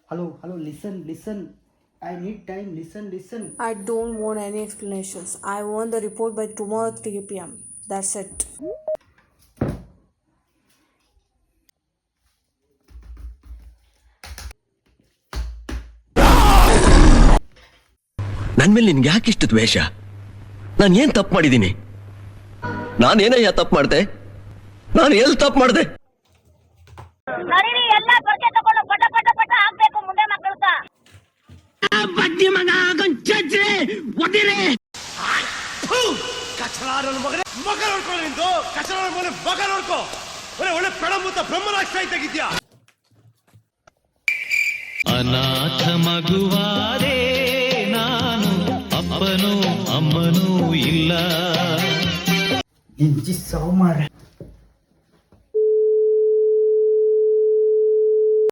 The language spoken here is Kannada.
Hello, listen. I need time, listen. I don't want any explanations. I want the report by tomorrow 3 p.m. That's it. ನನ್ನ ಮೇಲೆ ನಿನ್ಗೆ ಯಾಕಿಷ್ಟು ದ್ವೇಷ? ನಾನು ಏನ್ ತಪ್ಪು ಮಾಡಿದ್ದೀನಿ? ನಾನೇನಯ್ಯ ತಪ್ಪು ಮಾಡ್ದೆ? ನಾನು ಎಲ್ಲಿ ತಪ್ಪು ಮಾಡ್ದೆ? ನಡೀರಿ ಎಲ್ಲ ಬರ್ಕೆ ತಗೊಂಡು ಪಟ ಹಾಕ್ಬೇಕು ಮುಂದೆ ಮಕ್ಕಳಕ್ಕ. ಬಡ್ಡಿ ಮಗ ಗಂಚೆ ಒದಿರೆ ಕಚಲಾರ ಮಗ ನೋಡ್ಕೊಳ್ಳಿ ನಿಂದು. ಕಚಲಾರ ಮಗ ನೋಡ್ಕೋ. ಒಳ್ಳೆ ಪ್ರಣಮೂತ ಬ್ರಹ್ಮರಾಕ್ಷ ತೆಗಿದ್ಯಾ. ಅನಾಥ ಮಗುವಾದೆ ನಾನು, ಅಪ್ಪನೂ ಅಮ್ಮನೂ ಇಲ್ಲ. ಇಂಚಿ ಸಾವು ಮಾರ.